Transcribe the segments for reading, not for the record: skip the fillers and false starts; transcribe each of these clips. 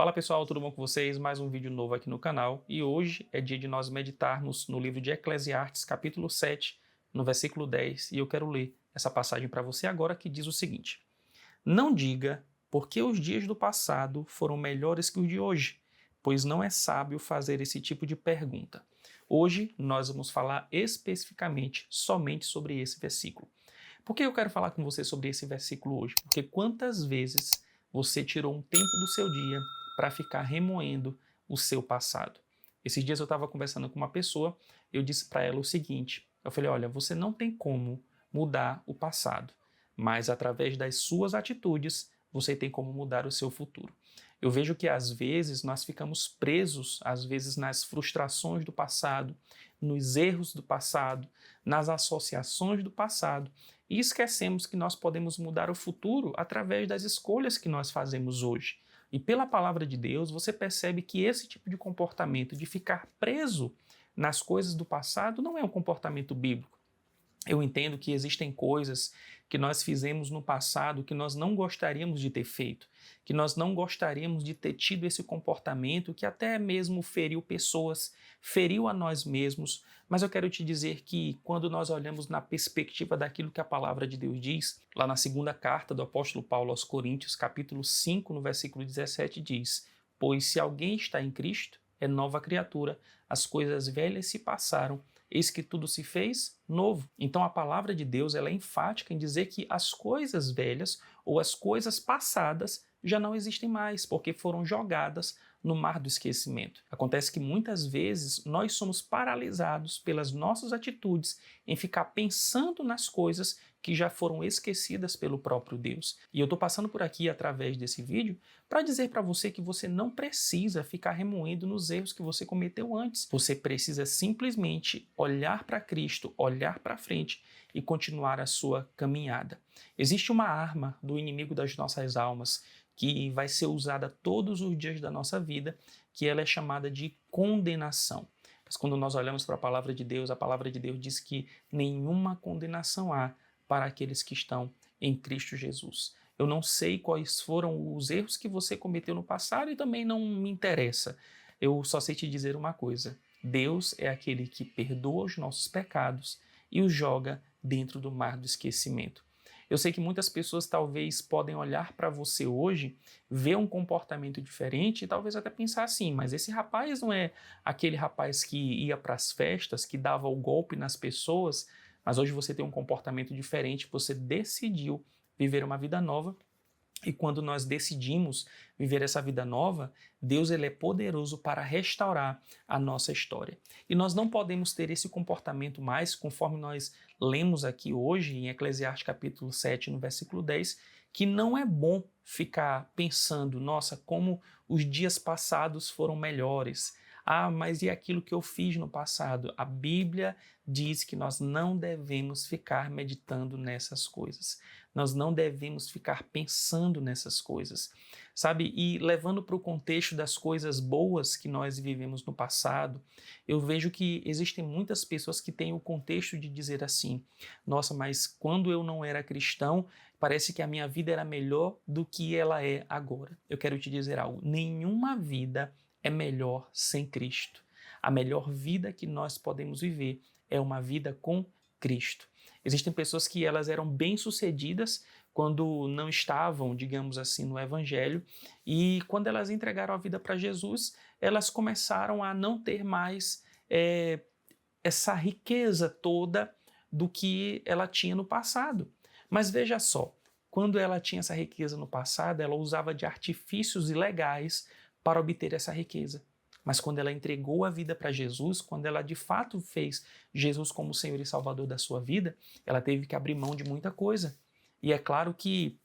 Fala pessoal, tudo bom com vocês? Mais um vídeo novo aqui no canal e hoje é dia de nós meditarmos no livro de Eclesiastes, capítulo 7, no versículo 10, e eu quero ler essa passagem para você agora que diz o seguinte: Não diga, porque os dias do passado foram melhores que os de hoje, pois não é sábio fazer esse tipo de pergunta. Hoje nós vamos falar especificamente somente sobre esse versículo. Por que eu quero falar com você sobre esse versículo hoje? Porque quantas vezes você tirou um tempo do seu dia para ficar remoendo o seu passado? Esses dias eu estava conversando com uma pessoa, eu disse para ela o seguinte, eu falei, olha, você não tem como mudar o passado, mas através das suas atitudes, você tem como mudar o seu futuro. Eu vejo que às vezes nós ficamos presos, às vezes nas frustrações do passado, nos erros do passado, nas associações do passado, e esquecemos que nós podemos mudar o futuro através das escolhas que nós fazemos hoje. E pela palavra de Deus, você percebe que esse tipo de comportamento, de ficar preso nas coisas do passado, não é um comportamento bíblico. Eu entendo que existem coisas que nós fizemos no passado que nós não gostaríamos de ter feito, que nós não gostaríamos de ter tido esse comportamento que até mesmo feriu pessoas, feriu a nós mesmos, mas eu quero te dizer que quando nós olhamos na perspectiva daquilo que a palavra de Deus diz, lá na segunda carta do apóstolo Paulo aos Coríntios, capítulo 5, no versículo 17, diz: Pois se alguém está em Cristo, é nova criatura, as coisas velhas se passaram, eis que tudo se fez novo. Então a palavra de Deus ela é enfática em dizer que as coisas velhas ou as coisas passadas já não existem mais, porque foram jogadas no mar do esquecimento. Acontece que muitas vezes nós somos paralisados pelas nossas atitudes em ficar pensando nas coisas que já foram esquecidas pelo próprio Deus. E eu estou passando por aqui através desse vídeo para dizer para você que você não precisa ficar remoendo nos erros que você cometeu antes. Você precisa simplesmente olhar para Cristo, olhar para frente e continuar a sua caminhada. Existe uma arma do inimigo das nossas almas que vai ser usada todos os dias da nossa vida, que ela é chamada de condenação. Mas quando nós olhamos para a palavra de Deus diz que nenhuma condenação há para aqueles que estão em Cristo Jesus. Eu não sei quais foram os erros que você cometeu no passado e também não me interessa. Eu só sei te dizer uma coisa: Deus é aquele que perdoa os nossos pecados e os joga dentro do mar do esquecimento. Eu sei que muitas pessoas talvez podem olhar para você hoje, ver um comportamento diferente e talvez até pensar assim, mas esse rapaz não é aquele rapaz que ia para as festas, que dava o golpe nas pessoas, mas hoje você tem um comportamento diferente, você decidiu viver uma vida nova. E quando nós decidimos viver essa vida nova, Deus ele é poderoso para restaurar a nossa história. E nós não podemos ter esse comportamento mais, conforme nós lemos aqui hoje em Eclesiastes capítulo 7, no versículo 10, que não é bom ficar pensando, nossa, como os dias passados foram melhores. Ah, mas e aquilo que eu fiz no passado? A Bíblia diz que nós não devemos ficar meditando nessas coisas. Nós não devemos ficar pensando nessas coisas, sabe? E levando para o contexto das coisas boas que nós vivemos no passado, eu vejo que existem muitas pessoas que têm o contexto de dizer assim, nossa, mas quando eu não era cristão, parece que a minha vida era melhor do que ela é agora. Eu quero te dizer algo, nenhuma vida é melhor sem Cristo. A melhor vida que nós podemos viver é uma vida com Cristo. Existem pessoas que elas eram bem-sucedidas quando não estavam, digamos assim, no Evangelho, e quando elas entregaram a vida para Jesus, elas começaram a não ter mais essa riqueza toda do que ela tinha no passado. Mas veja só, quando ela tinha essa riqueza no passado, ela usava de artifícios ilegais para obter essa riqueza. Mas quando ela entregou a vida para Jesus, quando ela de fato fez Jesus como Senhor e Salvador da sua vida, ela teve que abrir mão de muita coisa. E é claro que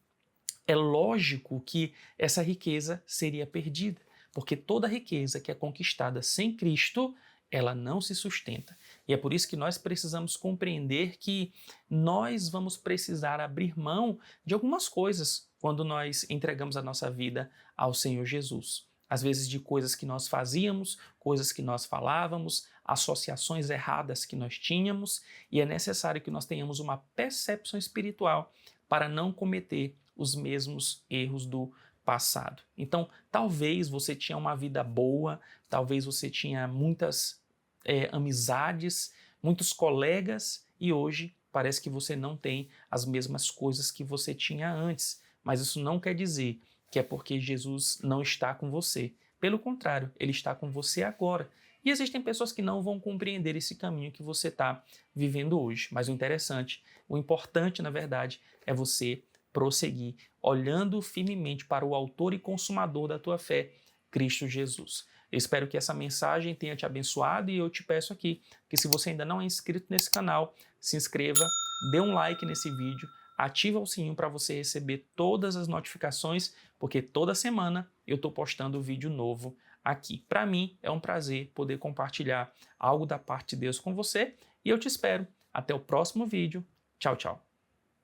é lógico que essa riqueza seria perdida, porque toda riqueza que é conquistada sem Cristo, ela não se sustenta. E é por isso que nós precisamos compreender que nós vamos precisar abrir mão de algumas coisas quando nós entregamos a nossa vida ao Senhor Jesus. Às vezes de coisas que nós fazíamos, coisas que nós falávamos, associações erradas que nós tínhamos, e é necessário que nós tenhamos uma percepção espiritual para não cometer os mesmos erros do passado. Então, talvez você tinha uma vida boa, talvez você tinha muitas amizades, muitos colegas e hoje parece que você não tem as mesmas coisas que você tinha antes. Mas isso não quer dizer que é porque Jesus não está com você. Pelo contrário, Ele está com você agora. E existem pessoas que não vão compreender esse caminho que você está vivendo hoje. Mas o importante, na verdade, é você prosseguir, olhando firmemente para o autor e consumador da tua fé, Cristo Jesus. Eu espero que essa mensagem tenha te abençoado e eu te peço aqui que, se você ainda não é inscrito nesse canal, se inscreva, dê um like nesse vídeo, ativa o sininho para você receber todas as notificações, porque toda semana eu estou postando vídeo novo aqui. Para mim é um prazer poder compartilhar algo da parte de Deus com você e eu te espero. Até o próximo vídeo. Tchau, tchau.